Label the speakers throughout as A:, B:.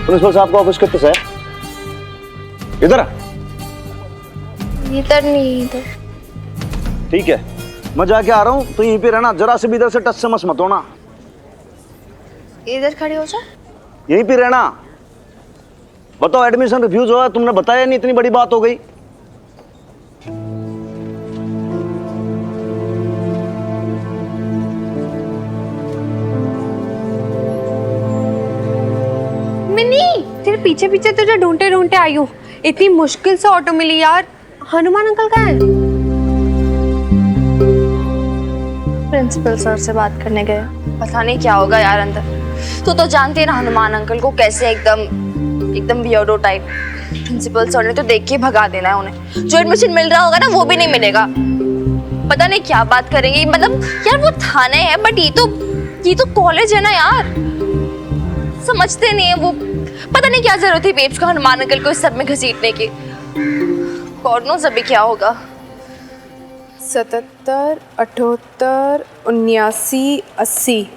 A: Principal साहब का office कितने से है? इधर
B: इधर नहीं, इधर।
A: ठीक है, मैं जाके आ रहा हूँ, तो यहीं पे रहना, जरा से भी इधर से टच से मत होना।
B: इधर खड़े हो जा।
A: यहीं पे रहना। बताओ, एडमिशन रिफ्यूज हुआ, तुमने बताया नहीं, इतनी बड़ी बात हो गई।
B: तेरे पीछे पीछे तुझे ढूंढते ढूंढते आई हूँ। इतनी मुश्किल से ऑटो मिली यार। हनुमान अंकल कहाँ हैं? प्रिंसिपल सर से बात करने गए। पता नहीं क्या होगा यार अंदर। तो जानती है ना हनुमान अंकल को, कैसे एकदम वियर्डो टाइप। प्रिंसिपल सर ने तो देख के भगा देना है उन्हें। जो एडमिशन मिल रहा होगा ना वो भी नहीं मिलेगा। पता नहीं क्या बात करेंगे। मतलब यार वो थाने है, बट ये तो कॉलेज है ना यार। समझते नहीं है वो। पता नहीं क्या जरूरत थी बेब्स को हनुमान अंकल को इस सब में घसीटने की। गॉड नोज़ अभी क्या होगा।
C: 77, 78, 79, 80।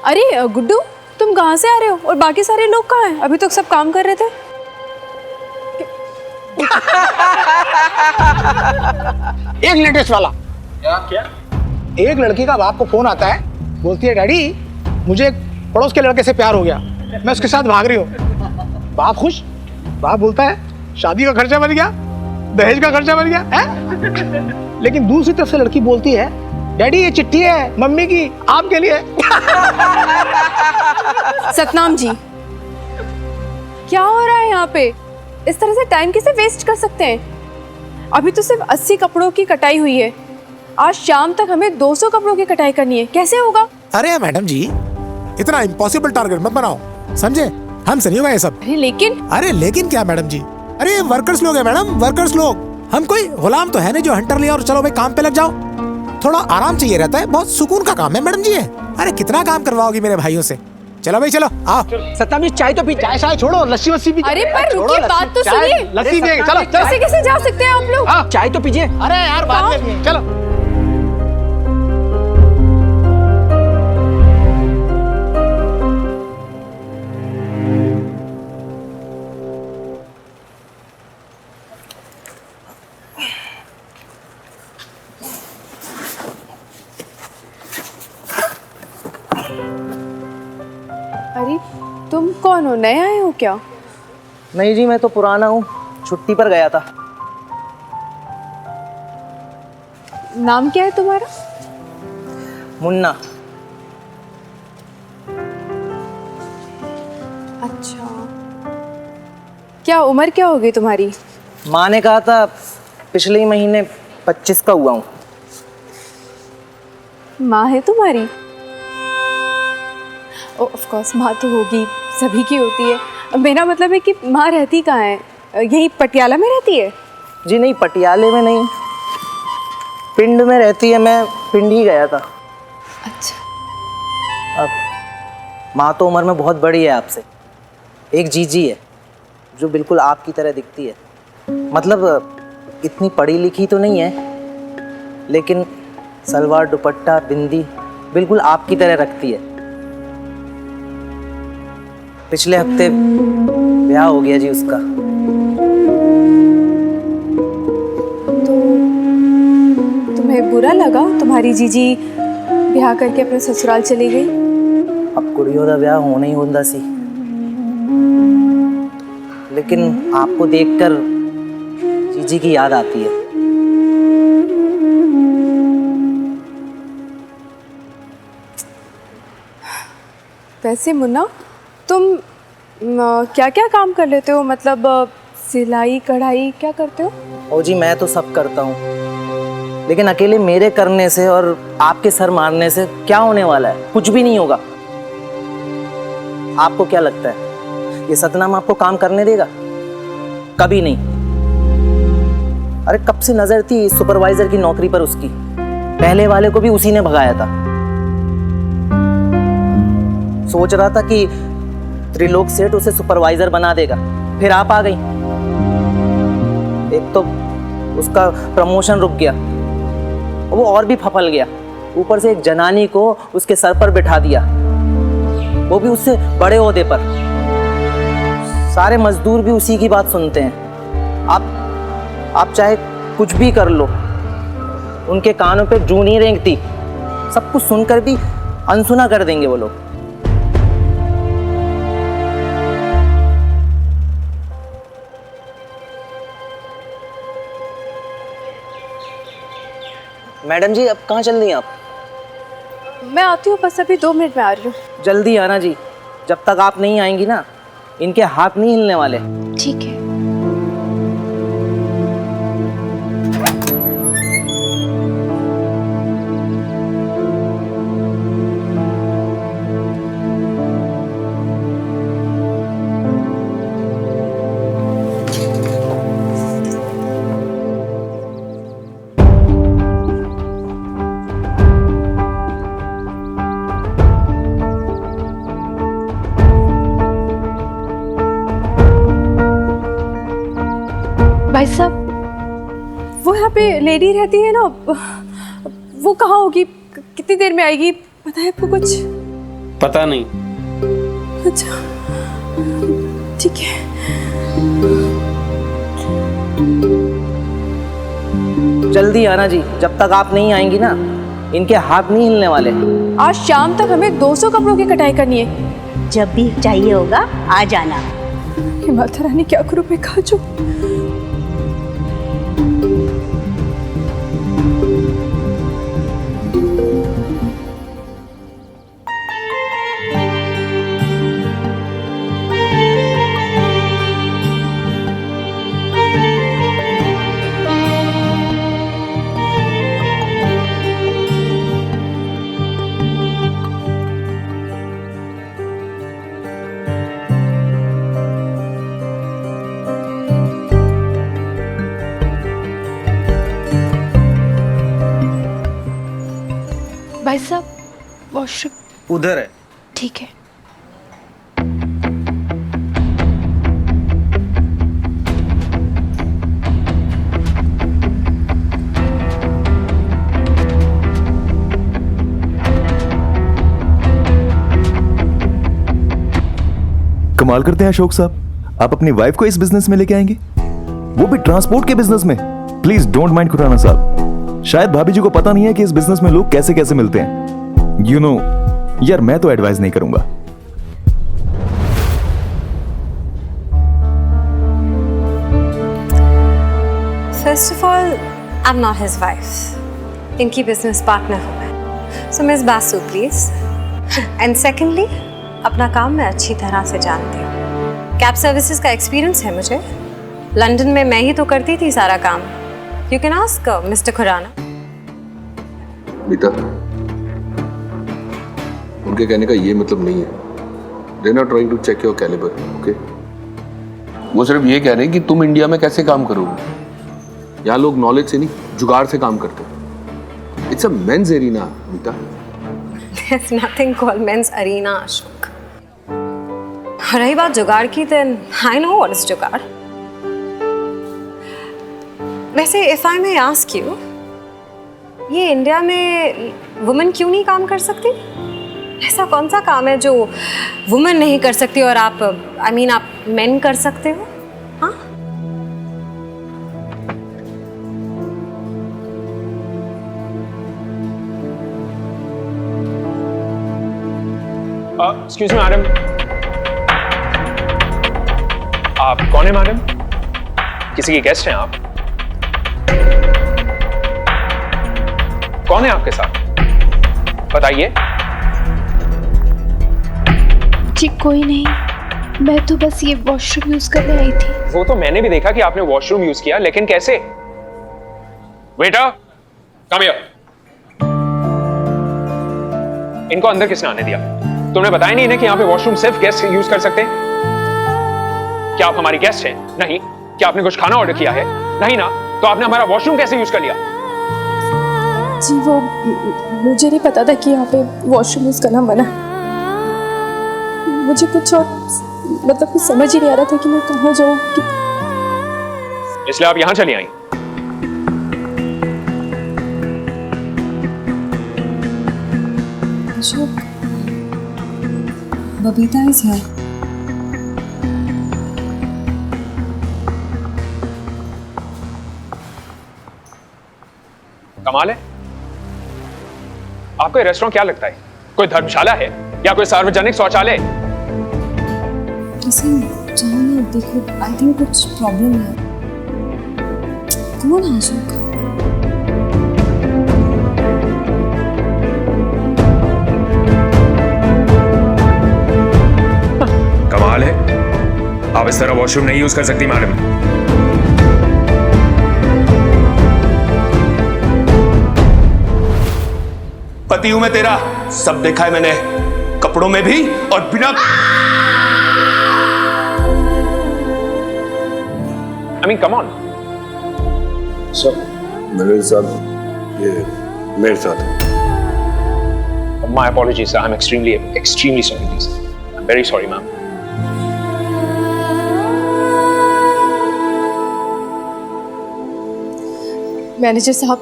C: अरे गुड्डू, तुम कहाँ से आ रहे हो और बाकी सारे लोग कहाँ हैं? अभी तक सब काम कर रहे थे।
D: एक लेटेस्ट वाला। क्या? एक लड़की का बाप को फोन आता है, बोलती है डैडी मुझे एक पड़ोस के लड़के से प्यार हो गया, मैं उसके साथ भाग रही हूँ। बाप खुश। बाप बोलता है शादी का खर्चा बन गया, दहेज का खर्चा बन गया है? लेकिन दूसरी तरफ से लड़की बोलती है डैडी ये चिट्ठी है मम्मी की आपके लिए।
C: सतनाम जी, क्या हो रहा है यहाँ पे? इस तरह से टाइम कैसे वेस्ट कर सकते हैं? अभी तो सिर्फ 80 कपड़ों की कटाई हुई है। आज शाम तक हमें 200 कपड़ों की कटाई करनी है। कैसे होगा?
E: अरे मैडम जी, इतना इम्पॉसिबल टारगेट मत बनाओ, समझे? हमसे नहीं होगा ये सब।
C: अरे
E: लेकिन क्या मैडम जी? अरे वर्कर्स लोग है मैडम, वर्कर्स लोग। हम कोई गुलाम तो है नहीं जो हंटर लिया और चलो भाई काम पे लग जाओ। थोड़ा आराम चाहिए रहता है, बहुत सुकून का काम है मैडम जी। अरे कितना काम करवाओगी मेरे भाइयों से। चलो भाई चलो आओ।
D: सत्ता में चाय तो पी, चाय छोड़ो, लस्सी वस्सी पी।
C: अरे पर रुकिए, बात तो सुनिए।
D: लस्सी पिएंगे, चलो
C: कैसे कैसे जा सकते हैं आप लोग?
D: चाय तो पीजिए। अरे यार बात में चलो।
C: अरे तुम कौन हो? नए आए हो क्या?
F: नहीं जी, मैं तो पुराना हूँ, छुट्टी पर गया था।
C: नाम क्या है तुम्हारा?
F: मुन्ना।
C: अच्छा, क्या उम्र क्या होगी तुम्हारी?
F: माँ ने कहा था पिछले ही महीने 25 का हुआ हूँ।
C: माँ है तुम्हारी? ऑफ कोर्स माँ तो होगी, सभी की होती है। मेरा मतलब है कि माँ रहती कहाँ है? यही पटियाला में रहती है?
F: जी नहीं, पटियाले में नहीं, पिंड में रहती है। मैं पिंड ही गया था।
C: अच्छा।
F: अब माँ तो उम्र में बहुत बड़ी है आपसे। एक जीजी है जो बिल्कुल आपकी तरह दिखती है। मतलब इतनी पढ़ी लिखी तो नहीं है, लेकिन सलवार दुपट्टा बिंदी बिल्कुल आपकी तरह रखती है। पिछले हफ्ते ब्याह हो गया जी उसका।
C: तो तुम्हें बुरा लगा तुम्हारी जीजी ब्याह करके अपने ससुराल चली गई?
F: अब कुड़ियों का ब्याह होना ही होता सी, लेकिन आपको देखकर जीजी की याद आती है।
C: वैसे मुन्ना, तुम क्या क्या काम कर लेते हो? मतलब सिलाई कढ़ाई क्या करते हो?
F: ओ जी, मैं तो सब करता हूँ, लेकिन अकेले मेरे करने से और आपके सर मारने से क्या होने वाला है? कुछ भी नहीं होगा। आपको क्या लगता है ये सतनाम आपको काम करने देगा? कभी नहीं। अरे कब से नजर थी सुपरवाइजर की नौकरी पर उसकी। पहले वाले को भी उसी ने भगाया था। सोच रहा था कि त्रिलोक सेठ उसे सुपरवाइजर बना देगा, फिर आप आ गई। एक तो उसका प्रमोशन रुक गया, वो और भी फफल गया। ऊपर से एक जनानी को उसके सर पर बिठा दिया, वो भी उससे बड़े ओहदे पर। सारे मजदूर भी उसी की बात सुनते हैं। आप चाहे कुछ भी कर लो, उनके कानों पे जूं नहीं रेंगती। सब कुछ सुनकर भी अनसुना कर देंगे वो लोग। मैडम जी, अब कहाँ चल रही हैं आप?
C: मैं आती हूँ, बस अभी 2 मिनट में आ रही हूँ।
F: जल्दी आना जी, जब तक आप नहीं आएंगी ना, इनके हाथ नहीं हिलने वाले।
B: ठीक है।
C: भाई साहब, वो यहाँ पे लेडी रहती है ना, वो कहाँ होगी, कितनी देर में आएगी, पता है आपको कुछ?
G: पता नहीं।
C: अच्छा, ठीक है।
F: जल्दी आना जी, जब तक आप नहीं आएंगी ना, इनके हाथ नहीं हिलने वाले।
C: आज शाम तक हमें 200 कपड़ों की कटाई करनी है।
H: जब भी चाहिए होगा आ जाना।
C: हे माता रानी, क्या करूं मैं, कहाँ जाऊं? भाई साहब, वॉशरूम
F: उधर है।
C: ठीक है।
I: कमाल करते हैं अशोक साहब, आप अपनी वाइफ को इस बिजनेस में लेके आएंगे, वो भी ट्रांसपोर्ट के बिजनेस में। प्लीज डोंट माइंड खुराना साहब, शायद भाभी जी को पता नहीं है कि इस बिजनेस में लोग कैसे कैसे मिलते हैं। यू नो, यार मैं तो एडवाइस नहीं करूंगा।
J: First of all, I am not his wife, इनकी बिजनेस पार्टनर हूँ मैं। So miss Basu please. And secondly, अपना काम मैं अच्छी तरह से जानती हूँ। कैब सर्विसेज का एक्सपीरियंस है मुझे। लंदन में मैं ही तो करती थी सारा काम। You can ask mister Khurana.
K: Meeta, उनके कहने का ये मतलब नहीं है। They're not trying to check your caliber, okay? वो सिर्फ ये कह रहे हैं कि तुम इंडिया में कैसे काम करोगे। यहाँ लोग नॉलेज से नहीं, जुगाड़ से काम करते हैं। It's a men's arena, Meeta.
J: There's nothing called men's arena, Ashok. रही बात जुगाड़ की, then I know what is जुगाड़। वैसे if I may ask you, ये इंडिया में वुमेन क्यों नहीं काम कर सकती? ऐसा कौन सा काम है जो वुमेन नहीं कर सकती और आप आप मेन कर सकते हो? हाँ?
G: एक्सक्यूज मी मैडम, आप कौन है मैडम? किसी की गेस्ट हैं आप? कौन है आपके साथ, बताइए।
B: जी कोई नहीं, मैं तो बस ये वॉशरूम यूज करने आई थी।
G: वो तो मैंने भी देखा कि आपने वॉशरूम यूज किया, लेकिन कैसे? Waiter, come here. इनको अंदर किसने आने दिया? तुमने बताया नहीं इन्हें कि यहाँ पे वॉशरूम सिर्फ गेस्ट यूज कर सकते हैं? क्या आप हमारी गेस्ट हैं? नहीं। क्या आपने कुछ खाना ऑर्डर किया है? नहीं ना। तो आपने हमारा वॉशरूम कैसे यूज कर लिया?
C: जी वो मुझे नहीं पता था कि यहाँ पे वॉशरूम यूज करना मना है। मुझे कुछ और मतलब कुछ समझ ही नहीं आ रहा था कि मैं कहाँ जाऊँ।
G: इसलिए आप यहाँ चली आई।
J: Babita is here.
G: कमाल है, आपको ये रेस्टोरेंट क्या लगता है? कोई धर्मशाला है या कोई सार्वजनिक शौचालय?
J: जाओ ना, देखो आई थिंक कुछ प्रॉब्लम है। कौन है अशोक?
G: कमाल है, आप इस तरह वॉशरूम नहीं यूज कर सकती मैडम।
K: पति हूं मैं तेरा, सब देखा है मैंने, कपड़ों में भी और बिना।
G: I mean, come on.
K: Sir मेरे साथ ये मेरे साथ।
G: My apologies, sir. I'm extremely sorry, please. I'm very sorry, ma'am.
C: Manager साहब,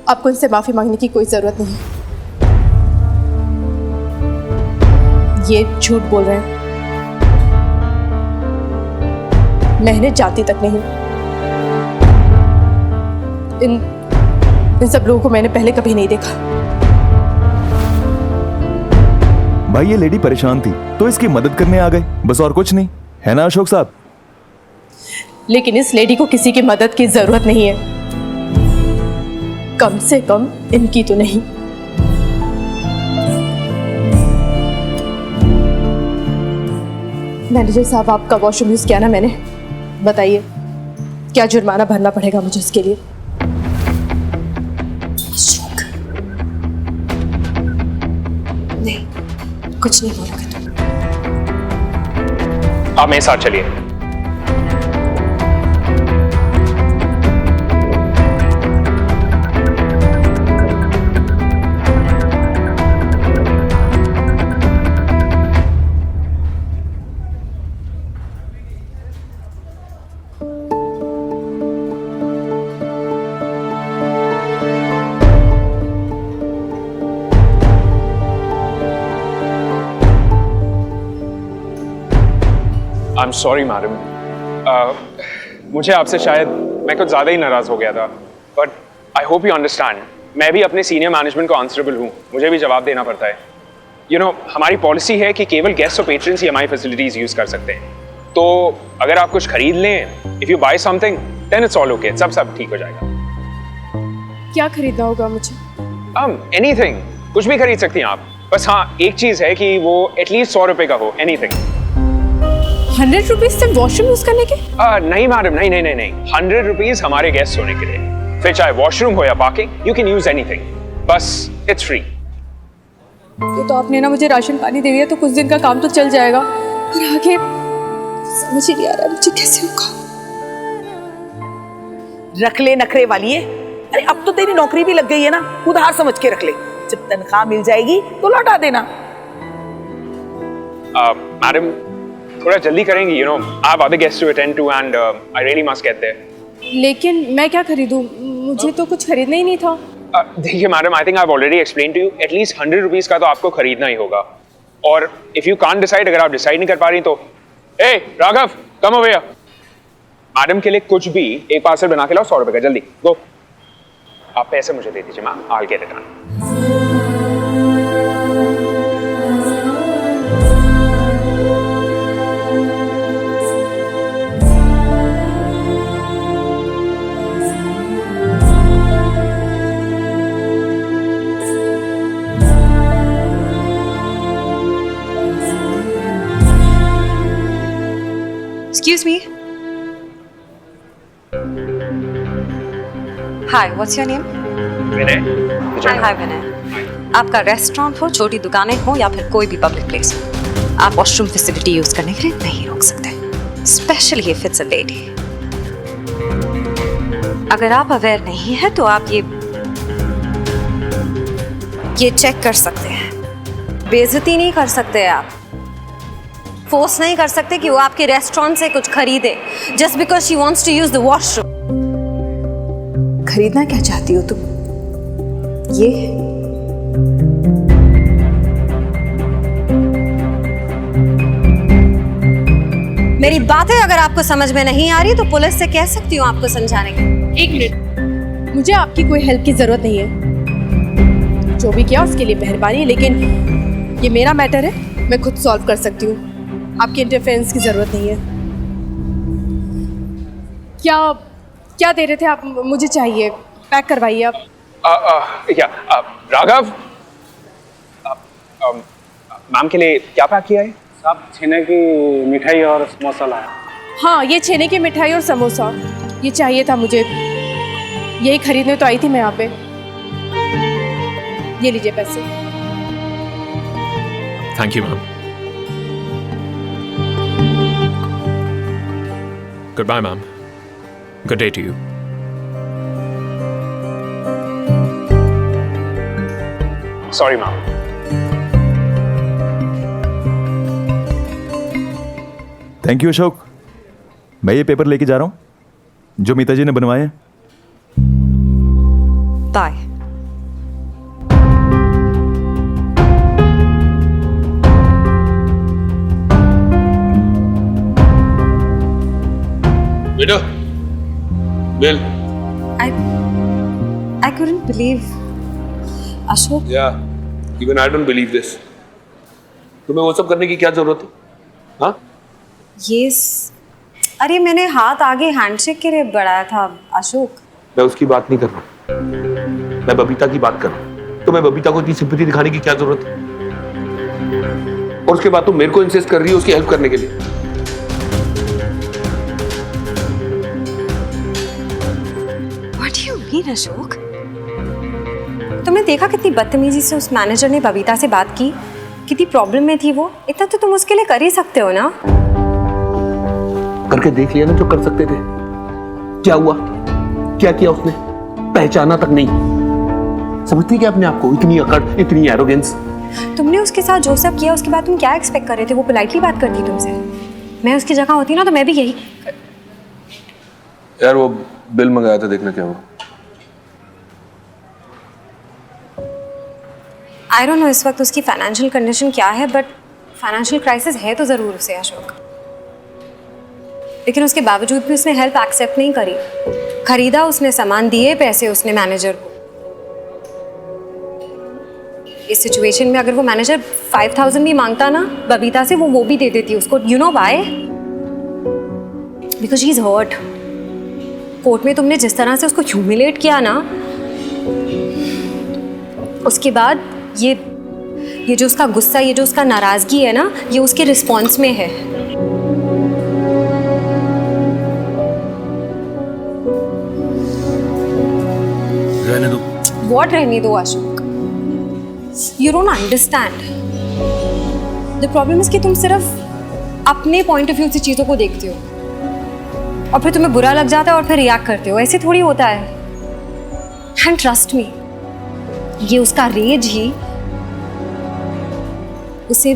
C: आपको इनसे माफी मांगने की कोई जरूरत नहीं है। ये झूठ बोल रहे हैं। मैं इन्हें जानती तक नहीं। इन सब लोगों को मैंने पहले कभी नहीं देखा।
I: भाई ये लेडी परेशान थी तो इसकी मदद करने आ गए, बस और कुछ नहीं, है ना अशोक साहब?
C: लेकिन इस लेडी को किसी की मदद की जरूरत नहीं है, कम से कम इनकी तो नहीं। मैनेजर साहब, आपका वॉशरूम यूज किया ना मैंने, बताइए क्या जुर्माना भरना पड़ेगा मुझे इसके लिए?
J: नहीं, कुछ नहीं बोलोगे तुम।
G: आप मेरे साथ चलिए। I'm sorry, madam. मुझे आपसे शायद मैं कुछ ज़्यादा ही नाराज़ हो गया था, but I hope you understand, मैं भी अपने सीनियर मैनेजमेंट को आंसरेबल हूँ, मुझे भी जवाब देना पड़ता है। हमारी पॉलिसी है कि केवल गेस्ट और पेट्रन्स ही हमारी फैसिलिटीज़ यूज़ कर सकते हैं। तो अगर आप कुछ खरीद लें, if you buy something then it's all okay, सब ठीक हो जाएगा।
C: क्या खरीदना होगा मुझे?
G: एनीथिंग, कुछ भी खरीद सकती हैं आप, बस हाँ एक चीज़ है कि वो एटलीस्ट 100 रुपये का हो, एनीथिंग।
C: 100 रुपीज से वॉशरूम यूज करने के?
G: नहीं मैडम, नहीं, 100 रुपीज हमारे गेस्ट होने के लिए, फिर चाहे वॉशरूम हो या parking, you can use anything, बस इट्स फ्री।
C: ये तो आपने ना मुझे राशन पानी दे दिया तो कुछ दिन का काम तो चल जाएगा, पर आगे समझ ही नहीं आ रहा मुझे कैसे होगा।
L: रख ले नखरे वाली है, अरे अब तो तेरी नौकरी भी लग गई है ना, उधार समझ के रख ले, जब तनख्वाह मिल जाएगी तो लौटा देना।
G: मैडम थोड़ा जल्दी करेंगी, I have other guests to attend to and I really must get there.
C: लेकिन मैं क्या खरीदूं? मुझे तो कुछ खरीदना ही नहीं था।
G: देखिए madam, I think I have already explain to you, at least 100 rupees का तो आपको खरीदना ही होगा, और इफ यू कांट डिसाइड, अगर आप डिसाइड नहीं कर पा रही तो ए Raghav come over here, madam के लिए कुछ भी एक पार्सल बना के लाओ, 100 रुपए का, जल्दी गो। आप पैसे मुझे दे दीजिए ma'am, I will get it done.
J: Excuse me. Hi, what's your name?
G: Vinay.
J: Hi, विनय। आपका रेस्टोरेंट हो, छोटी दुकानें हो या फिर कोई भी पब्लिक प्लेस हो, आप वॉशरूम फैसिलिटी यूज करने के लिए नहीं रोक सकते, specially if it's a lady. अगर आप अवेयर नहीं है तो आप ये चेक कर सकते हैं। बेइज्जती नहीं कर सकते आप, फोर्स नहीं कर सकते कि वो आपके रेस्टोरेंट से कुछ खरीदे just because she wants to use the washroom.
L: खरीदना क्या चाहती हो तुम? ये
J: मेरी बातें अगर आपको समझ में नहीं आ रही तो पुलिस से कह सकती हूँ आपको समझाने की।
C: एक मिनट, मुझे आपकी कोई हेल्प की जरूरत नहीं है। जो भी किया उसके लिए मेहरबानी, लेकिन ये मेरा मैटर है, मैं खुद सॉल्व कर सकती हूँ। आपकी इंटरफेरेंस की जरूरत नहीं है। क्या क्या दे रहे थे आप? मुझे चाहिए, पैक करवाइए आप।
G: राघव, मैम के लिए क्या पैक किया है?
M: साहब छेने की मिठाई और समोसा लाया।
C: हाँ, ये छेने की मिठाई और समोसा ये चाहिए था मुझे। यही खरीदने तो आई थी मैं यहाँ पे। ये लीजिए पैसे।
G: Thank you ma'am. Good bye ma'am. Good day to you. Sorry ma'am.
I: Thank you Ashok. मैं ये पेपर लेके जा रहा हूँ जो मीता जी ने बनवाए हैं।
J: बाय।
K: बेटा, bill.
J: I couldn't believe Ashok.
K: Yeah, even I don't believe this. तुम्हें वो सब करने की क्या जरूरत है? हाँ?
J: अरे मैंने हाथ आगे हैंडशेक के लिए बढ़ाया था अशोक।
K: मैं उसकी बात नहीं कर रहा, मैं बबीता की बात कर रहा हूँ। तुम्हें बबीता को इतनी सिंपैथी दिखाने की क्या जरूरत है? और उसके बाद तुम मेरे को इंसिस्ट कर रही हो उसकी हेल्प करने के लिए।
J: What do you mean, Ashok? तुमने देखा कितनी बदतमीजी से उस मैनेजर ने बबीता से बात की, कितनी प्रॉब्लम में थी वो। इतना तो तुम उसके लिए कर ही सकते हो ना।
K: करके देख लिया ना जो कर सकते थे। क्या हुआ? क्या किया उसने? पहचाना तक नहीं। समझती क्या अपने आप को? इतनी अकड़, इतनी एरोगेंस।
J: तुमने उसके साथ जो सब किया उसके बाद तुम क्या एक्सपेक्ट कर रहे थे? वो पोलाइटली बात करती तुमसे। मैं उसकी जगह होती ना तो मैं भी यही।
K: यार वो बिल मंगाया था, देखना क्या हुआ।
J: आई डोंट नो इस वक्त उसकी फाइनेंशियल कंडीशन क्या है, बट फाइनेंशियल क्राइसिस है तो जरूर उसे अशोक। लेकिन उसके बावजूद भी उसने हेल्प एक्सेप्ट नहीं करी। खरीदा उसने सामान, दिए पैसे उसने मैनेजर को। इस सिचुएशन में अगर वो मैनेजर 5000 भी मांगता ना बबीता से, वो भी दे देती उसको। You know why? Because he is hurt. Court में तुमने जिस तरह से उसको ह्यूमिलेट किया ना, उसके बाद ये जो उसका गुस्सा, ये जो उसका नाराजगी है ना, ये उसके रिस्पॉन्स में है।
K: रहने दो।
J: What रहने दो Ashok? You don't understand. The problem is कि तुम सिर्फ अपने पॉइंट ऑफ व्यू से चीजों को देखते हो और फिर तुम्हें बुरा लग जाता है और फिर रिएक्ट करते हो। ऐसे थोड़ी होता है। एंड ट्रस्ट मी, ये उसका रेज ही उसे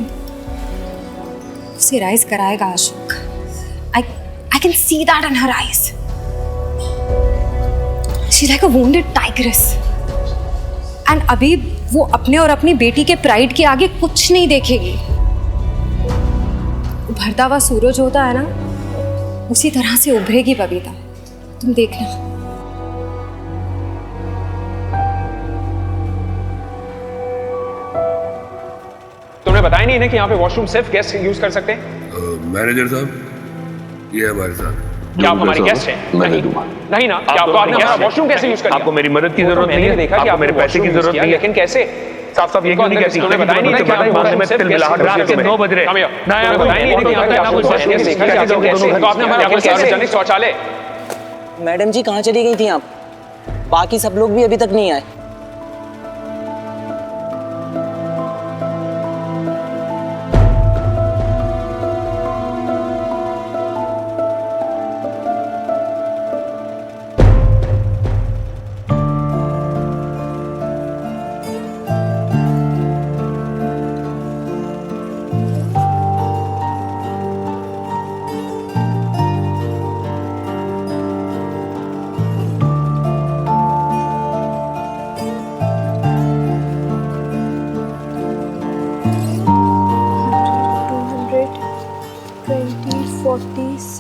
J: राइज कराएगा Ashok. I can see that in her eyes. She's like a wounded tigress. And अभी वो अपने और अपनी बेटी के प्राइड के आगे कुछ नहीं देखेगी। उभरता हुआ सूरज होता है ना, उसी तरह से उभरेगी बबीता। तुम देखना।
G: तुमने बताया नहीं ना कि यहाँ पे वॉशरूम सिर्फ गेस्ट यूज कर सकते हैं?
K: मैनेजर साहब, ये हमारे साथ।
G: क्या आप हमारे गेस्ट हैं?
K: मैं
G: नहीं,
K: दूंगा।
G: नहीं ना। क्या आपको आपने हमारा वॉशरूम कैसे यूज कर लिया?
K: आपको मेरी मदद की
G: वो तो
K: जरूरत नहीं
G: मैंने
K: है।
G: देखा कि
K: आपको मेरे पैसे की जरूरत नहीं है।
G: लेकिन कैसे?
K: साफ साफ ये क्यों नहीं कहती?
G: तुमने बताया नहीं ना कि यहाँ पे
K: मामले में
G: सिर्फ
K: तिलमिलाहट
G: गेस्ट
K: रात के 9 बज रहे।
G: ना यार, बताया नहीं कि यहाँ पे आपको गेस्ट देखा कि आपको कैसे? तो आपने हमारा गेस्ट सार्वजनिक शौचालय।
F: मैडम जी कहाँ चली गई थी आप? बाकी सब लोग भी अभी तक नहीं आए।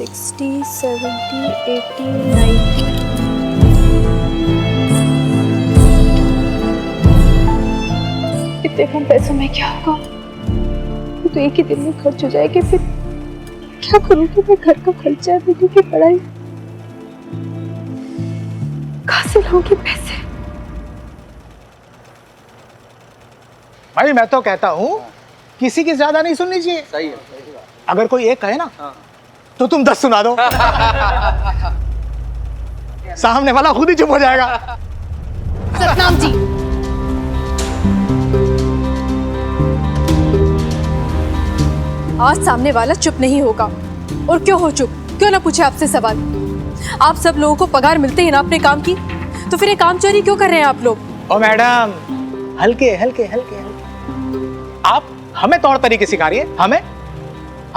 C: 60, 70, 80, 90। इतने कम पैसों में क्या होगा? वो तो एक ही दिन में खर्च हो जाएगी। फिर क्या करूँगी मैं? घर का खर्चा, बेटी की पढ़ाई, कहाँ से लाऊंगी पैसे?
D: भाई मैं तो कहता हूँ किसी की ज्यादा नहीं सुननी चाहिए।
F: सही है।
D: अगर कोई एक कहे ना तो तुम 10 सुना दो। सामने वाला खुद ही चुप हो जाएगा।
C: सतनाम जी, आज सामने वाला चुप नहीं होगा। और क्यों हो चुप? क्यों ना पूछे आपसे सवाल? आप सब लोगों को पगार मिलते हैं ना अपने काम की, तो फिर ये काम चोरी क्यों कर रहे हैं आप लोग?
D: ओ मैडम, हल्के हल्के हल्के हल्के। आप हमें तौर तरीके सिखा रही है। हमें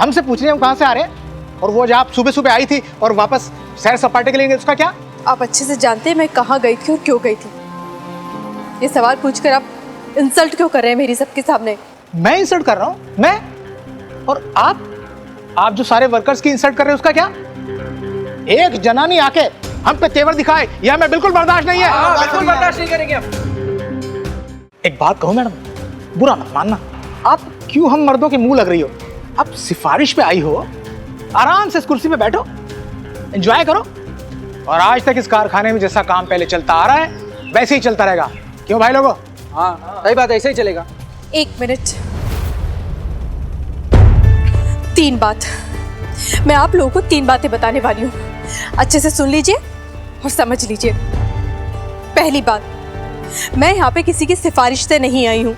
D: हमसे पूछ रहे हैं हम कहाँ से आ रहे हैं। और वो जो आप सुबह सुबह आई थी और वापस सैर सपाटे के लिए गए, उसका क्या?
C: आप अच्छे से जानते हैं मैं कहाँ गई थी और क्यों गई थी। ये सवाल पूछकर आप इंसल्ट क्यों कर रहे हैं मेरी सबके सामने?
D: मैं इंसल्ट कर रहा हूँ? मैं? और आप जो सारे वर्कर्स की इंसल्ट कर रहे हैं उसका क्या? एक जनानी आके हम पे तेवर दिखाए, यह मैं बिल्कुल बर्दाश्त नहीं है।
F: बिल्कुल बर्दाश्त नहीं करेंगे हम।
D: एक बात कहूँ मैडम, बुरा मत मानना, आप क्यों हम मर्दों के मुंह लग रही हो? आप सिफारिश पे आई हो, आराम से इस कुर्सी पे बैठो, एंजॉय करो। और आज तक इस कारखाने में जैसा काम पहले चलता आ रहा है वैसे ही चलता रहेगा। क्यों भाई लोगों?
F: हाँ सही बात, ऐसे ही चलेगा।
C: 1 मिनट, 3 बात। मैं आप लोगों को 3 बातें बताने वाली हूँ, अच्छे से सुन लीजिए और समझ लीजिए। पहली बात, मैं यहाँ पे किसी की सिफारिश से नहीं आई हूँ।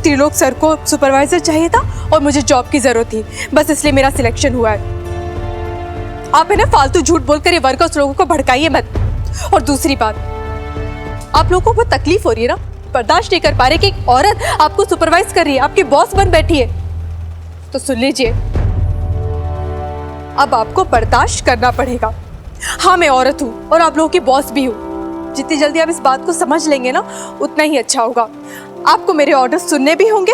C: त्रिलोक सर को सुपरवाइजर चाहिए था और मुझे जॉब की जरूरत थी, बस इसलिए मेरा सिलेक्शन हुआ है। आप है ना फालतू झूठ बोलकर ये वर्कर्स लोगों को भड़काइए मत। और दूसरी बात, आप लोगों को बहुत तकलीफ हो रही है ना, बर्दाश्त नहीं कर पा रहे कि एक औरत आपको सुपरवाइज कर रही है, आपकी बॉस बन बैठी है, तो सुन लीजिए, अब आपको बर्दाश्त करना पड़ेगा। हाँ मैं औरत हूँ और आप लोगों की बॉस भी हूँ। जितनी जल्दी आप इस बात को समझ लेंगे ना उतना ही अच्छा होगा। आपको मेरे ऑर्डर सुनने भी होंगे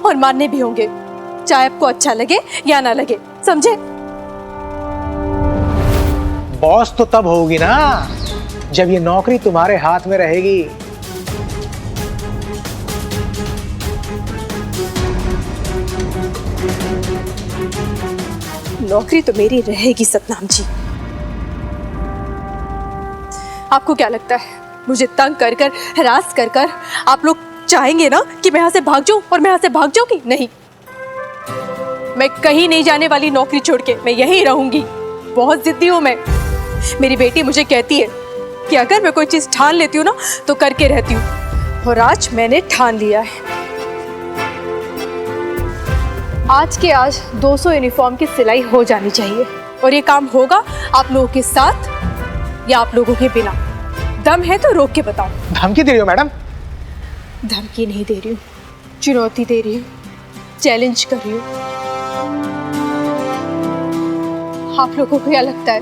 C: और मानने भी होंगे, चाहे आपको अच्छा लगे या ना लगे, समझे?
D: बॉस तो तब होगी ना जब ये नौकरी तुम्हारे हाथ में रहेगी।
C: नौकरी तो मेरी रहेगी सतनाम जी। आपको क्या लगता है मुझे तंग कर कर, हरास कर कर आप लोग चाहेंगे ना कि मैं यहाँ से भाग जाऊं और मैं यहाँ से भाग जाऊंगी? नहीं, मैं कहीं नहीं जाने वाली नौकरी छोड़ के, मैं यहीं रहूंगी। बहुत जिद्दी हूं मैं। मेरी बेटी मुझे कहती है कि अगर मैं कोई चीज ठान लेती हूँ ना तो करके रहती हूँ, और आज मैंने ठान लिया है। आज के आज 200 यूनिफॉर्म की सिलाई हो जानी चाहिए, और ये काम होगा आप लोगों के साथ या आप लोगों के बिना। दम है तो रोक के बताओ।
D: धमकी दे रही हो मैडम?
C: धमकी नहीं दे रही हूँ, चुनौती दे रही हूँ, चैलेंज कर रही हूँ। आप लोगों को क्या लगता है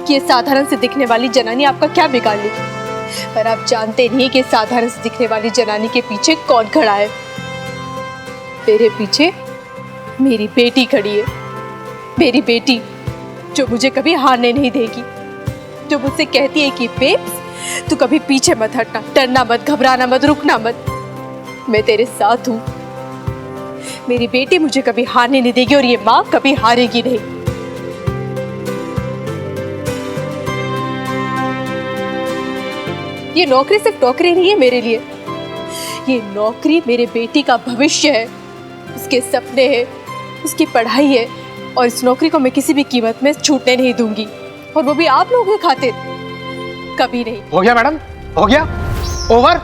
C: कि ये साधारण से दिखने वाली जनानी आपका क्या बिगाड़ लेगी? पर आप जानते नहीं कि साधारण से दिखने वाली जनानी के पीछे कौन खड़ा है। मेरे पीछे मेरी बेटी खड़ी है, मेरी बेटी जो मुझे कभी हारने नहीं देगी, जो मुझसे कहती है कि बेब्स तू कभी पीछे मत हटना, डरना मत, घबराना मत, रुकना मत, मैं तेरे साथ हूं। मेरी बेटी मुझे कभी हारने नहीं देगी और ये माँ कभी हारेगी नहीं। ये नौकरी सिर्फ नौकरी नहीं है मेरे लिए, ये नौकरी मेरे बेटी का भविष्य है, उसके सपने हैं, उसकी पढ़ाई है, और इस नौकरी को मैं किसी भी कीमत में छूटने नहीं दूंगी, और वो भी आप लोगों के खातिर, कभी नहीं।
D: हो गया मैडम, हो गया, ओवर।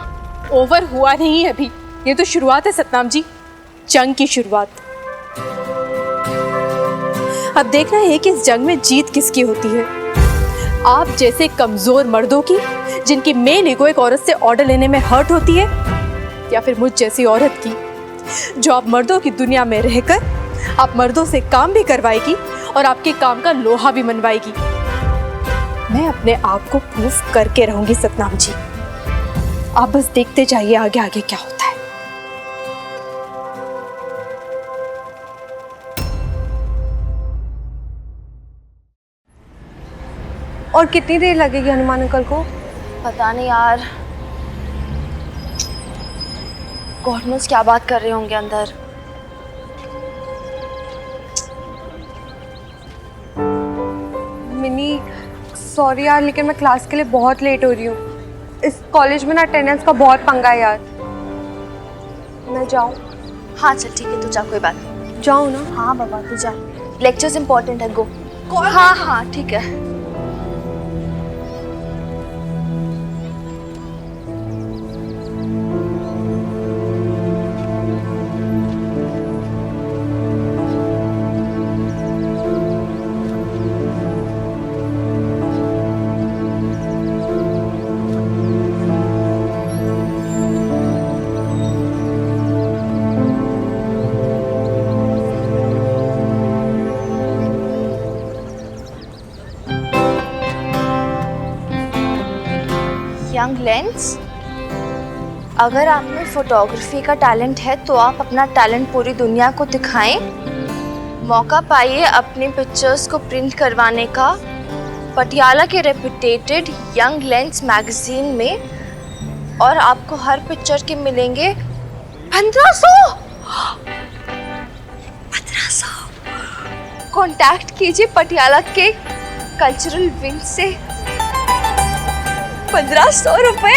C: ओवर हुआ नहीं है अभी, ये तो शुरुआत है सतनाम जी, जंग की शुरुआत। अब देखना है कि इस जंग में जीत किसकी होती है, आप जैसे कमजोर मर्दों की जिनकी मेन ईगो एक औरत से ऑर्डर लेने में हर्ट होती है, या फिर मुझ जैसी औरत की जो आप मर्दों की दुनिया में रहकर आप मर्दों से काम भी करवाएगी और आपके काम का लोहा भी मनवाएगी। मैं अपने आप को प्रूफ करके रहूंगी सतनाम जी, आप बस देखते जाइए आगे आगे क्या होता है।
J: और कितनी देर लगेगी हनुमान अंकल को?
B: पता नहीं यार, गॉड नोस क्या बात कर रहे होंगे अंदर।
J: मिनी सॉरी यार, लेकिन मैं क्लास के लिए बहुत लेट हो रही हूँ। इस कॉलेज में ना अटेंडेंस का बहुत पंगा है यार। मैं जाऊँ?
B: हाँ चल ठीक है, तू जा, कोई बात नहीं।
J: जाऊँ ना?
B: हाँ बाबा तू जा, लेक्चर्स इंपॉर्टेंट है, गो। हाँ हाँ ठीक है। यंग लेंस, अगर आप में फोटोग्राफी का टैलेंट है तो आप अपना टैलेंट पूरी दुनिया को दिखाएं। मौका पाइए अपनी पिक्चर्स को प्रिंट करवाने का पटियाला के रेपुटेटेड यंग लेंस मैगजीन में, और आपको हर पिक्चर के मिलेंगे 1500। कॉन्टैक्ट कीजिए पटियाला के कल्चरल विंग से। 1500 रुपए।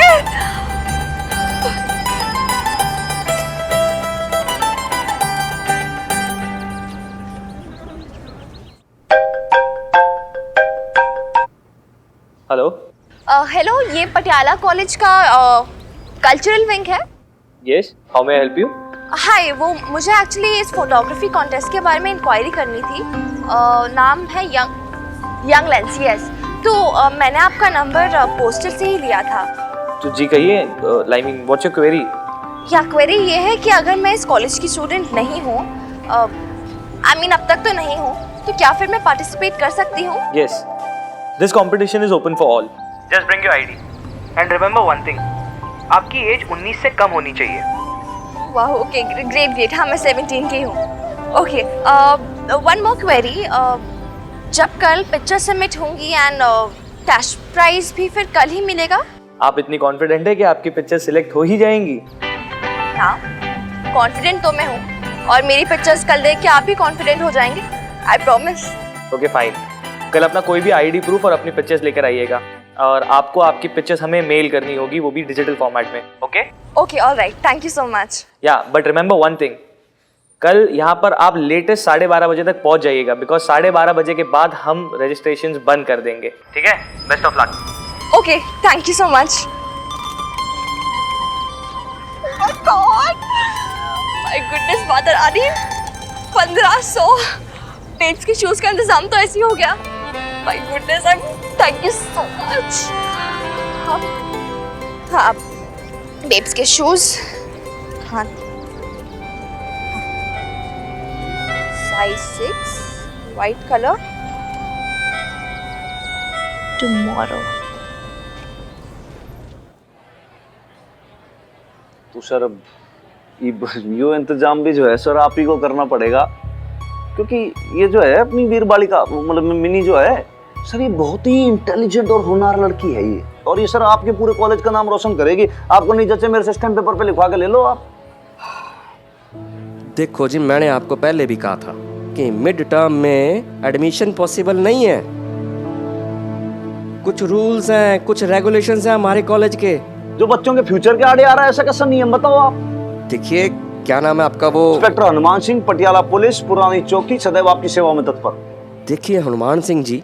N: हेलो।
B: हेलो, ये पटियाला कॉलेज का कल्चरल विंग है?
N: Yes, how may I help you?
B: Hi, वो मुझे एक्चुअली इस फोटोग्राफी कॉन्टेस्ट के बारे में इंक्वायरी करनी थी। नाम है यंग लेंस। यस, तो मैंने आपका नंबर पोस्टर से ही लिया था।
N: तो जी कहिए, लाइमिंग व्हाट्स योर क्वेरी?
B: या क्वेरी ये है कि अगर मैं इस कॉलेज की स्टूडेंट नहीं हूँ, आई मीन अब तक तो नहीं हूँ, तो क्या फिर मैं पार्टिसिपेट कर सकती हूँ?
N: Yes, this competition is open for all. Just bring your ID and remember one thing, आपकी एज 19 से कम होनी चाहिए।
B: वाह, ओके, ग्रेट। हाँ, मैं 17 की हूँ। ओके, वन मोर क्वेरी, जब कल पिक्चर सबमिट होंगी एंड कैश प्राइज भी फिर कल ही मिलेगा?
N: आप इतनी कॉन्फिडेंट है कि आपकी पिक्चर सिलेक्ट हो ही जाएंगी?
B: हाँ, कॉन्फिडेंट तो मैं हूँ, और मेरी पिक्चर्स कल देख के आप भी कॉन्फिडेंट हो जाएंगे, आई प्रॉमिस।
N: ओके फाइन, कल अपना कोई भी आईडी प्रूफ और अपनी पिक्चर्स लेकर आइएगा, और आपको आपकी पिक्चर्स हमें मेल करनी होगी, वो भी डिजिटल फॉर्मेट में। Okay
B: okay, alright, thank you so much.
N: या बट रिमेंबर वन थिंग, कल यहाँ पर आप लेटेस्ट 12:30 बजे तक पहुँच जाइएगा, बिकॉज 12:30 बजे के बाद हम रजिस्ट्रेशंस बंद कर देंगे। ठीक है, best of luck.
B: Okay, thank you so much. My God, my goodness, mother आदि 1500 बेब्स के शूज का इंतजाम तो ऐसे ही हो गया। My goodness, I thank you so much. हाँ, बेब्स के शूज, हाँ, साइज 6, वाइट कलर, टुमारो।
A: तो सर अब यो इंतजाम भी जो है सर आप ही को करना पड़ेगा, क्योंकि ये जो है अपनी वीर बालिका मतलब मिनी जो है सर, ये बहुत ही इंटेलिजेंट और होनहार लड़की है ये, और ये सर आपके पूरे कॉलेज का नाम रोशन करेगी। आपको नहीं जैसे मेरे से स्टैम्प पेपर पे लिखवा के ले लो आप।
O: देखो जी, मैंने आपको पहले भी कहा था कि मिड टर्म में एडमिशन पॉसिबल नहीं है। कुछ रूल्स हैं, कुछ रेगुलेशंस हैं हमारे कॉलेज के,
A: जो बच्चों के फ्यूचर के आड़े आ रहा है। ऐसा कैसा नियम बताओ आप?
O: देखिए, क्या नाम है आपका? वो
A: इंस्पेक्टर हनुमान सिंह, पटियाला पुलिस, पुरानी चौकी, सदैव आपकी सेवा में तत्पर।
O: देखिए हनुमान सिंह जी,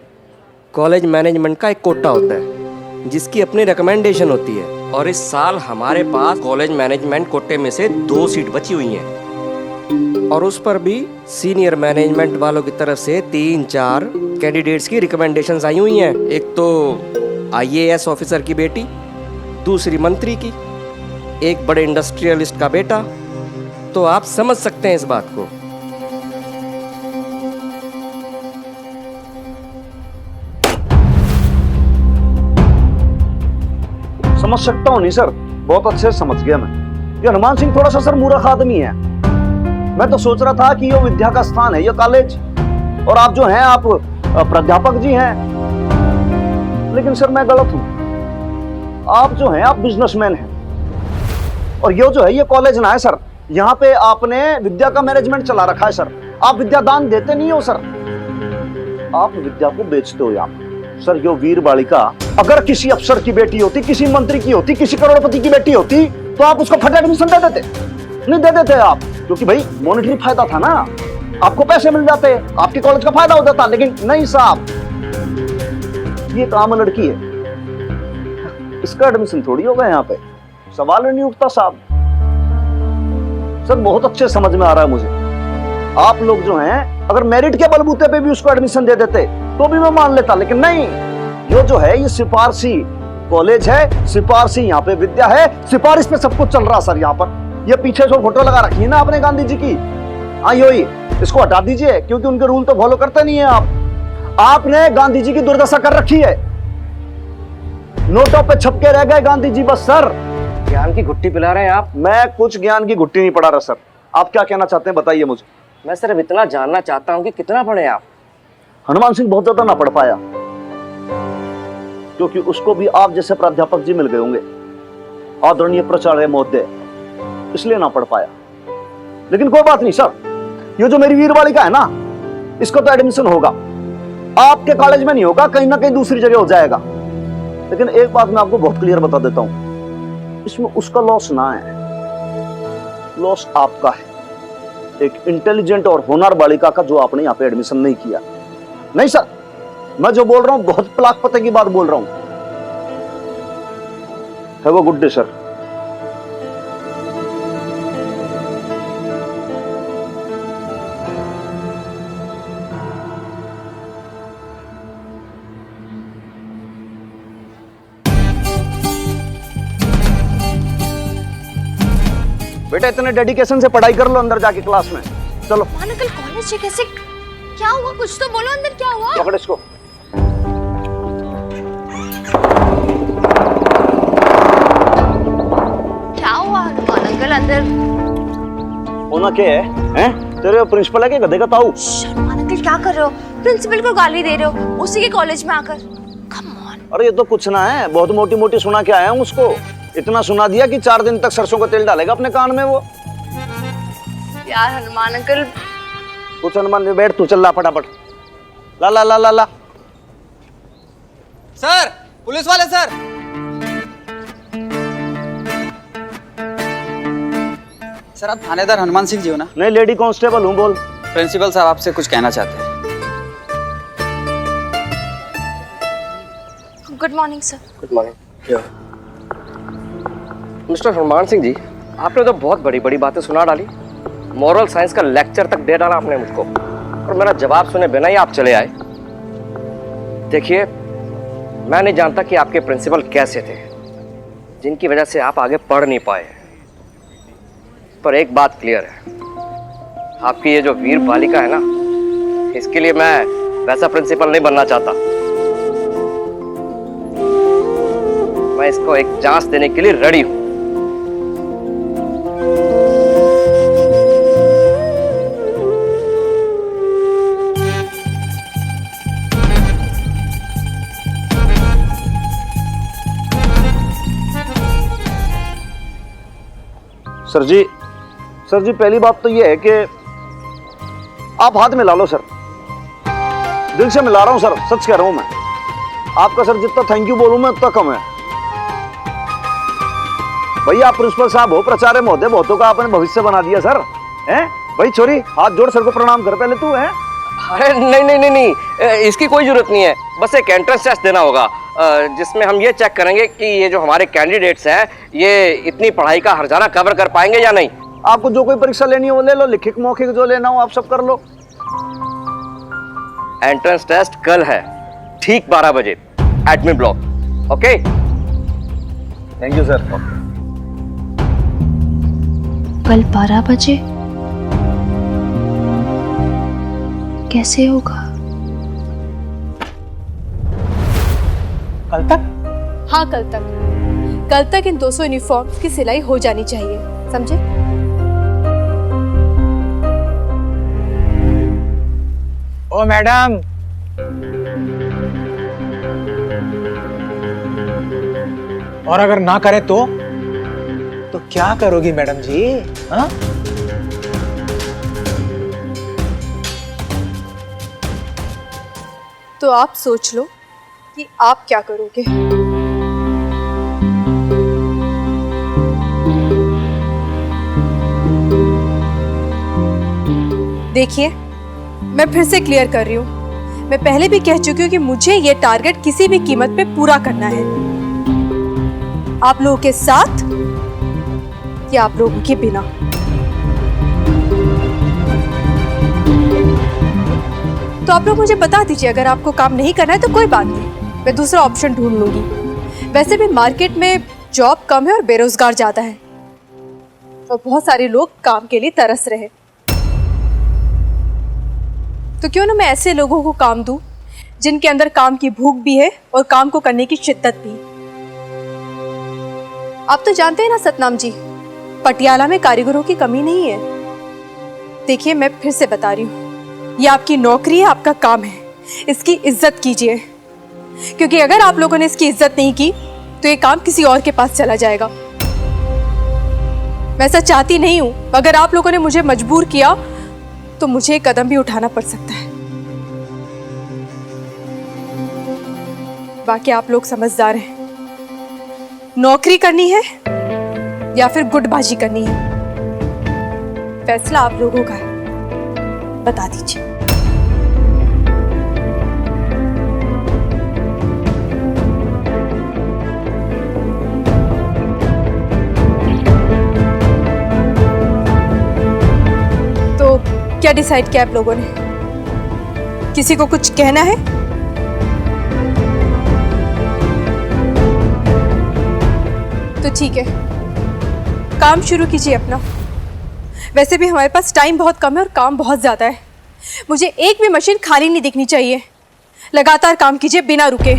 O: कॉलेज मैनेजमेंट का एक कोटा होता है जिसकी अपनी रिकमेंडेशन होती है, और इस साल हमारे पास कॉलेज मैनेजमेंट कोटे में से 2 सीट बची हुई हैं, और उस पर भी सीनियर मैनेजमेंट वालों की तरफ से 3-4 कैंडिडेट्स की रिकमेंडेशंस आई हुई हैं। एक तो IAS ऑफिसर की बेटी, दूसरी मंत्री की, एक बड़े इंडस्ट्रियलिस्ट का बेटा। तो आप समझ सकते हैं इस बात को।
A: समझ सकता हूँ नहीं सर, बहुत अच्छे से समझ गया मैं। ये हनुमान सिंह थोड़ा सा सर मूर्ख आदमी है। मैं तो सोच रहा था कि ये विद्या का स्थान है ये कॉलेज, और आप जो हैं आप प्राध्यापक जी हैं, लेकिन सर मैं गलत हूं। आप जो हैं आप बिजनेसमैन हैं, और ये जो है ये कॉलेज ना है सर, यहाँ पे आपने विद्या का मैनेजमेंट चला रखा है सर। आप विद्या दान देते नहीं हो सर, आप विद्या को बेचते हो यहाँ सर। यो वीर बालिका अगर किसी अफसर की बेटी होती, किसी मंत्री की होती, किसी करोड़पति की बेटी होती, तो आप उसको फट एडमिशन दे देते? नहीं दे देते आप, क्योंकि भाई मॉनेटरी फायदा था ना, आपको पैसे मिल जाते, आपके कॉलेज का फायदा होता था। लेकिन नहीं साहब, ये एक आम लड़की है, इसका एडमिशन थोड़ी होगा यहाँ पे, सवाल नहीं उठता साहब। सर बहुत अच्छे समझ में आ रहा है मुझे, आप लोग जो हैं अगर मेरिट के बलबूते पे भी उसको एडमिशन दे देते तो भी मैं मान लेता, लेकिन नहीं। ये जो है ये सिफारसी कॉलेज है, सिफारसी यहाँ पे विद्या है, सिफारिश पे सब कुछ चल रहा सर। यहाँ पर ये पीछे जो फोटो लगा रखी है ना आपने गांधी जी की, हाँ यही, इसको हटा दीजिए, क्योंकि उनके रूल तो फॉलो करते नहीं है आप। आपने गांधी जी की दुर्दशा कर रखी है, नोटों पे छपके रह गए गांधी जी बस सर।
O: ज्ञान की घुट्टी पिला रहे हैं आप?
A: मैं कुछ ज्ञान की घुट्टी नहीं पढ़ा रहा सर, आप क्या कहना चाहते हैं बताइए मुझे।
O: मैं सिर्फ इतना जानना चाहता हूँ कि कितना पढ़े आप?
A: हनुमान सिंह बहुत ज्यादा ना पढ़ पाया, क्योंकि उसको भी आप जैसे प्राध्यापक जी मिल गए होंगे, आदरणीय प्राचार्य महोदय, इसलिए ना पढ़ पाया। लेकिन कोई बात नहीं सर, ये जो मेरी वीर बालिका है ना, इसका तो एडमिशन होगा, आपके कॉलेज में नहीं होगा, कहीं ना कहीं दूसरी जगह हो जाएगा। लेकिन एक बात मैं आपको बहुत क्लियर बता देता हूं, इसमें उसका लॉस ना है, लॉस आपका है, एक इंटेलिजेंट और होनहार बालिका का, जो आपने यहाँ पे एडमिशन नहीं किया। नहीं सर, मैं जो बोल रहा हूं बहुत प्लाक पते की बात बोल रहा हूं। Have a good day sir. बेटा इतने डेडिकेशन से पढ़ाई कर लो अंदर जाके क्लास में, चलो।
B: अंकल कॉलेज कैसे, क्या हुआ, कुछ तो बोलो, अंदर क्या हुआ?
A: पकड़ इसको।
B: क्या हुआ हनुमान अंकल अंदर?
A: होना क्या है? हैं? तेरे प्रिंसिपल है क्या गधे का ताऊ?
B: हनुमान अंकल क्या कर रहे हो? प्रिंसिपल को गाली दे रहे हो उसी के कॉलेज में आकर। Come on.
A: अरे ये तो कुछ ना है, बहुत मोटी मोटी सुना के आया हूँ उसको, इतना सुना दिया कि 4 दिन तक सरसों का तेल डालेगा अपने कान में वो।
B: यार हनुमान अंकल।
A: कुछ हनुमान, बैठ तू, चल ला फटाफट, ला ला ला ला ला।
P: सर, पुलिस वाले सर। सर आप थानेदार हनुमान सिंह जी हो ना?
A: नहीं, लेडी कांस्टेबल हूँ, बोल।
P: प्रिंसिपल साहब आपसे कुछ कहना चाहते हैं।
B: Good morning sir.
O: Good morning. Mister Hanuman Singh ji, आपने तो बहुत बड़ी बड़ी बातें सुना डाली, मॉरल साइंस का लेक्चर तक दे डाला आपने मुझको, और मेरा जवाब सुने बिना ही आप चले आए। देखिए, मैं नहीं जानता कि आपके प्रिंसिपल कैसे थे, जिनकी वजह से आप आगे पढ़ नहीं पाए, पर एक बात क्लियर है, आपकी ये जो वीर बालिका है ना, इसके लिए मैं वैसा प्रिंसिपल नहीं बनना चाहता। मैं इसको एक चांस देने के लिए रेडी हूं।
A: सर जी पहली बात तो ये है कि आप हाथ मिला लो सर, दिल से मिला रहा हूं सर, सच कह रहा हूं मैं। आपका सर जितना थैंक यू बोलूं मैं उतना कम है। भैया आप प्रिंसिपल साहब हो, प्राचार्य महोदय, बहुतों का आपने भविष्य बना दिया सर। हैं भाई छोरी, हाथ जोड़ सर को प्रणाम कर पहले तू। है
O: अरे नहीं नहीं नहीं नहीं, इसकी कोई जरूरत नहीं है, बस एक एंट्रेंस टेस्ट देना होगा, जिसमें हम ये चेक करेंगे कि ये जो हमारे कैंडिडेट्स हैं ये इतनी पढ़ाई का हर्जाना कवर कर पाएंगे या नहीं।
A: आपको जो कोई परीक्षा लेनी हो वो ले लो, लिखित मौखिक जो लेना हो आप सब कर लो।
O: एंट्रेंस टेस्ट कल है, ठीक 12 बजे, admin block. Okay,
A: thank you sir.
B: कल 12 बजे कैसे होगा?
C: कल तक? हाँ कल तक। कल तक इन 200 यूनिफॉर्म्स की सिलाई हो जानी चाहिए, समझे?
D: ओ मैडम, और अगर ना करे तो क्या करोगी मैडम जी? हाँ?
C: तो आप सोच लो कि आप क्या करोगे। देखिए, मैं फिर से क्लियर कर रही हूँ, मैं पहले भी कह चुकी हूँ कि मुझे ये टारगेट किसी भी कीमत पे पूरा करना है, आप लोगों के साथ या आप लोगों के बिना। तो आप लोग मुझे बता दीजिए, अगर आपको काम नहीं करना है तो कोई बात नहीं, मैं दूसरा ऑप्शन ढूंढ लूंगी। वैसे भी मार्केट में जॉब कम है और बेरोजगार ज्यादा है, और बहुत सारे लोग काम के लिए तरस रहे। तो क्यों ना मैं ऐसे लोगों को काम दूं जिनके अंदर काम की भूख भी है और काम को करने की शिद्दत भी। आप तो जानते हैं ना सतनाम जी, पटियाला में कारीगरों की कमी नहीं है। देखिए, मैं फिर से बता रही हूँ, ये आपकी नौकरी है, आपका काम है, इसकी इज्जत कीजिए, क्योंकि अगर आप लोगों ने इसकी इज्जत नहीं की तो ये काम किसी और के पास चला जाएगा। मैं ऐसा चाहती नहीं हूं, अगर आप लोगों ने मुझे मजबूर किया तो मुझे एक कदम भी उठाना पड़ सकता है। बाकी आप लोग समझदार हैं, नौकरी करनी है या फिर गुटबाजी करनी है, फैसला आप लोगों का है, बता दीजिए। तो क्या डिसाइड किया आप लोगों ने? किसी को कुछ कहना है? तो ठीक है, काम शुरू कीजिए अपना। वैसे भी हमारे पास टाइम बहुत कम है और काम बहुत ज़्यादा है, मुझे एक भी मशीन खाली नहीं दिखनी चाहिए। लगातार काम कीजिए बिना रुके।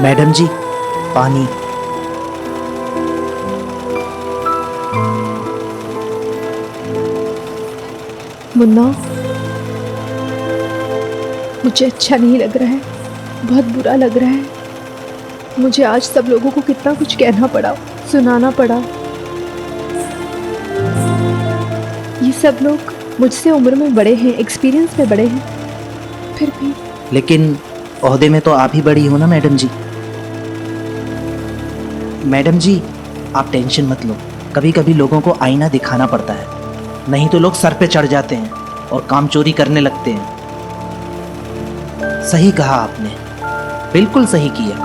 F: मैडम जी, पानी।
C: मुन्ना, मुझे अच्छा नहीं लग रहा है, बहुत बुरा लग रहा है। मुझे आज सब लोगों को कितना कुछ कहना पड़ा, सुनाना पड़ा। ये सब लोग मुझसे उम्र में बड़े हैं, एक्सपीरियंस में बड़े हैं, फिर भी।
F: लेकिन ओहदे में तो आप ही बड़ी हो ना मैडम जी। मैडम जी, आप टेंशन मत लो, कभी कभी लोगों को आईना दिखाना पड़ता है, नहीं तो लोग सर पे चढ़ जाते हैं और काम चोरी करने लगते हैं। सही कहा आपने, बिल्कुल सही किया,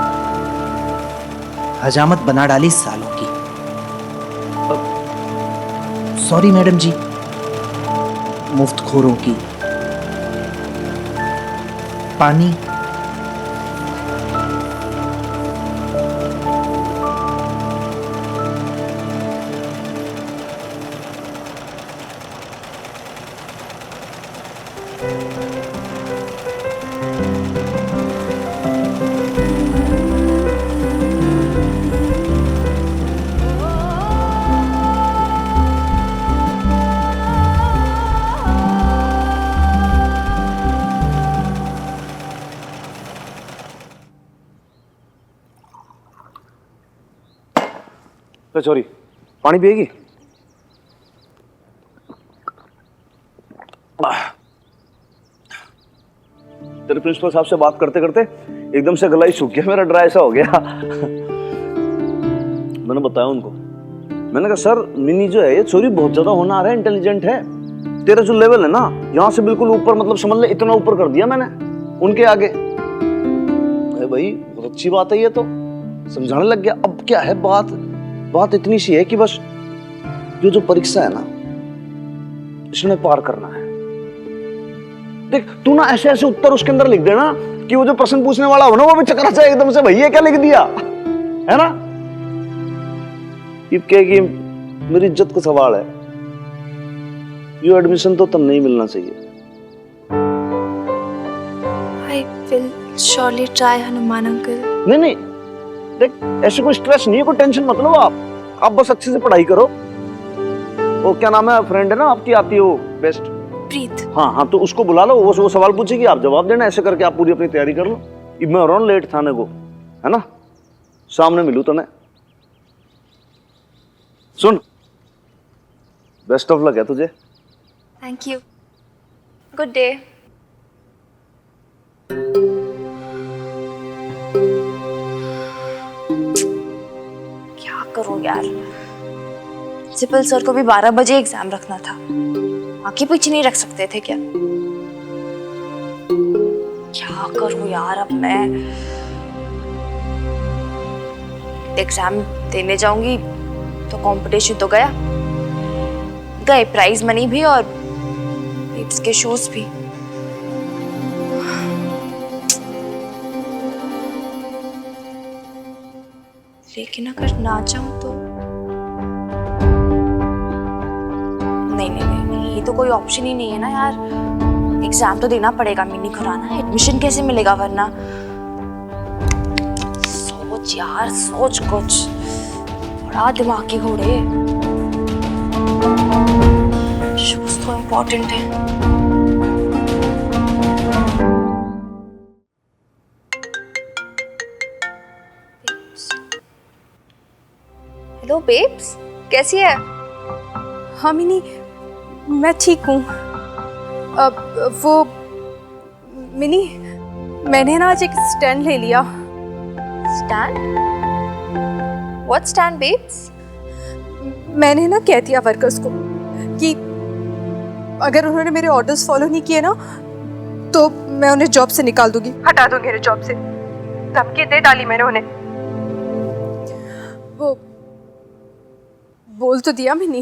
F: हजामत बना डाली सालों की। सॉरी मैडम जी, मुफ्तखोरों की। पानी।
A: छोरी पानी पिएगी? तेरे प्रिंसिपल साहब से बात करते करते एकदम से गला ही सूख गया मेरा, ड्राई सा हो गया। मैंने बताया उनको, मैंने कहा सर मिनी जो है ये छोरी बहुत ज्यादा होनहार है, इंटेलिजेंट है। तेरा जो लेवल है ना यहाँ से बिल्कुल ऊपर, मतलब समझ ले इतना ऊपर कर दिया मैंने उनके आगे। अरे भाई बहुत अच्छी बात है, ये तो समझाने लग गया। अब क्या है बात इतनी सी है कि बस जो परीक्षा है ना इसने पार करना है। देख तू ना ऐसे ऐसे उत्तर उसके अंदर लिख देना कि वो जो प्रश्न पूछने वाला हो ना वो भी चकरा जाए एकदम से, भैया क्या लिख दिया है ना। कि मेरी इज्जत का सवाल है, ये एडमिशन तो तब नहीं मिलना चाहिए।
B: I will surely try, Hanuman uncle.
A: नहीं देख ऐसे कोई स्ट्रेस नहीं है, कोई टेंशन मत लो आप बस अच्छे से पढ़ाई करो। वो क्या नाम है फ्रेंड है ना आपकी, आती है वो बेस्ट,
B: प्रीत।
A: हाँ तो उसको बुला लो, वो सवाल पूछेगी आप जवाब देना, ऐसे करके आप पूरी अपनी तैयारी कर लो। मैं और लेट थाने को है ना, सामने मिलूँ तो मैं। सुन बेस्ट ऑफ लक है तुझे।
B: Thank you, good day. क्या करूं यार, प्रिंसिपल सर को भी 12 बजे एग्जाम रखना था, आगे पीछे नहीं रख सकते थे क्या? क्या करूं यार अब मैं, एग्जाम देने जाऊंगी तो कंपटीशन तो गए प्राइज मनी भी और इसके शूज भी। लेकिन अगर ना जाऊं तो नहीं, ये तो कोई ऑप्शन ही नहीं है ना यार। एग्जाम तो देना पड़ेगा मिनी खुराना, एडमिशन कैसे मिलेगा वरना। सोच यार सोच, कुछ बड़ा दिमाग की घोड़े। शूज तो इम्पोर्टेंट है। हेलो बेब्स, कैसी है?
C: हाँ मिनी, मैं ठीक हूँ। अब वो मिनी, मैंने ना आज एक स्टैंड ले लिया।
B: स्टैंड? What stand babes?
C: मैंने ना कह दिया वर्कर्स को कि अगर उन्होंने मेरे ऑर्डर्स फॉलो नहीं किए ना तो मैं उन्हें जॉब से निकाल दूंगी, हटा दूंगी मेरे जॉब से। धमकी दे डाली मैंने उन्हें। वो बोल तो दिया मैंने,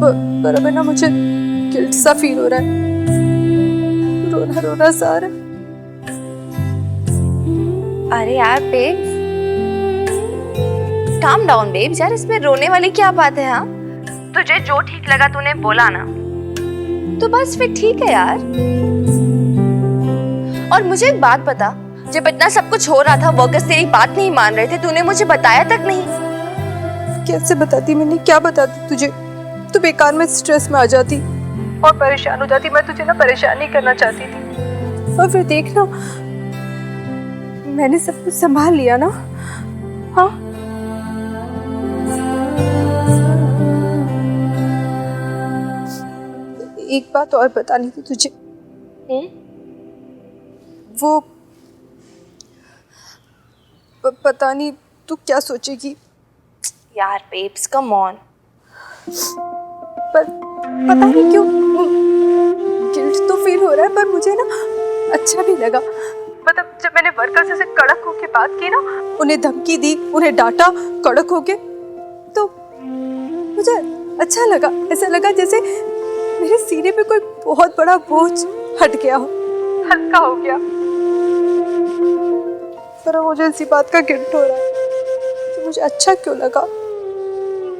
C: पर अब ना मुझे गिल्ट सा फील हो रहा है, रोना रोना सा आ रहा है।
B: अरे यार बेब्स, काम डाउन बेब्स, यार इसमें रोने वाली क्या बात है? हाँ तुझे जो ठीक लगा तूने बोला ना, तो बस फिर ठीक है यार। और मुझे एक बात बता, जब इतना सब कुछ हो रहा था वर्कर्स तेरी बात नहीं मान रहे थे, तूने मुझे बताया तक नहीं।
C: कैसे बताती मैंने, क्या बताती तुझे? तू बेकार में स्ट्रेस में आ जाती और परेशान हो जाती। मैं तुझे ना परेशान नहीं करना चाहती थी, और फिर देखना मैंने सब कुछ संभाल लिया ना। हाँ एक बात और बतानी थी तुझे। वो पता नहीं तू क्या सोचेगी
B: यार बेब्स, कम ऑन।
C: पर पता नहीं क्यों गिल्ट तो फील हो रहा है, पर मुझे ना अच्छा भी लगा। मतलब जब मैंने वर्कर्स से कड़क होके बात की ना, उन्हें धमकी दी, उन्हें डांटा कड़क होके, तो मुझे अच्छा लगा। ऐसा लगा जैसे मेरे सीने पे कोई बहुत बड़ा बोझ हट गया हो, हल्का हो गया। पर मुझे इसी बात का गिल्ट हो रहा है कि मुझे अच्छा क्यों लगा।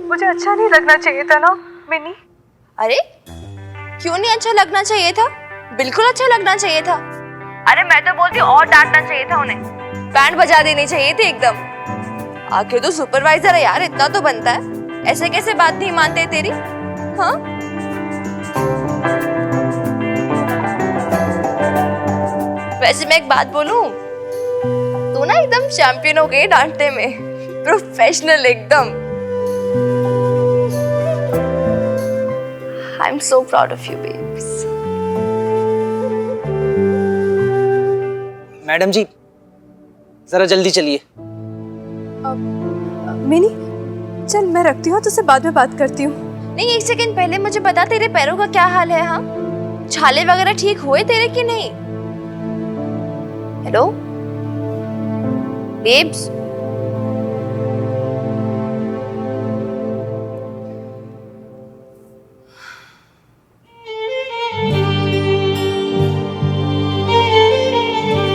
C: मुझे अच्छा नहीं लगना चाहिए था ना मिनी।
B: अरे क्यों नहीं अच्छा लगना चाहिए था? बिल्कुल अच्छा लगना चाहिए था। अरे मैं तो बोलती हूँ और डांटना चाहिए था उन्हें, बैंड बजा देनी चाहिए थी एकदम। आखिर तो सुपरवाइजर है यार, इतना तो बनता है। ऐसे कैसे बात नहीं मानते तेरी? हाँ वैसे मैं एक बात बोलूं, तू ना एकदम चैंपियन हो गई डांटने में, प्रोफेशनल एकदम। I am so proud of you babes.
F: Madam ji जरा जल्दी चलिए।
C: मिनी चल मैं रखती हूँ, तुझसे बाद में बात करती हूँ।
B: नहीं, एक सेकंड पहले मुझे बता, तेरे पैरों का क्या हाल है? हाँ, छाले वगैरह ठीक हुए तेरे कि नहीं? हेलो बेब्स,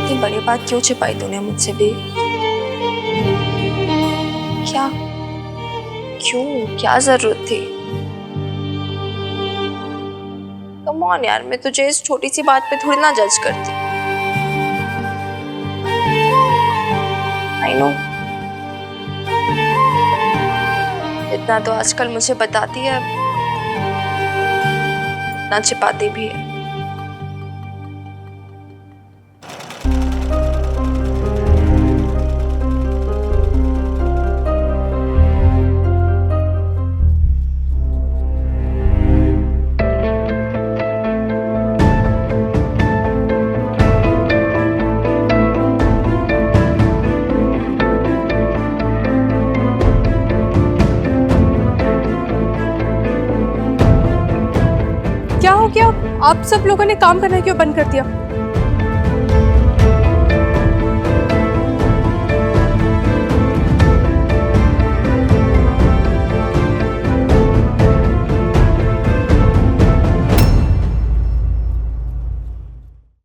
B: इतनी बड़ी बात क्यों छिपाई तूने मुझसे भी? क्या क्यों, क्या जरूरत थी? कम ऑन यार, मैं तुझे इस छोटी सी बात पे थोड़ी ना जज करती। आई नो इतना तो आजकल मुझे बताती है, इतना छिपाती भी है।
C: क्या हो गया? आप सब लोगों ने काम करना क्यों बंद कर दिया?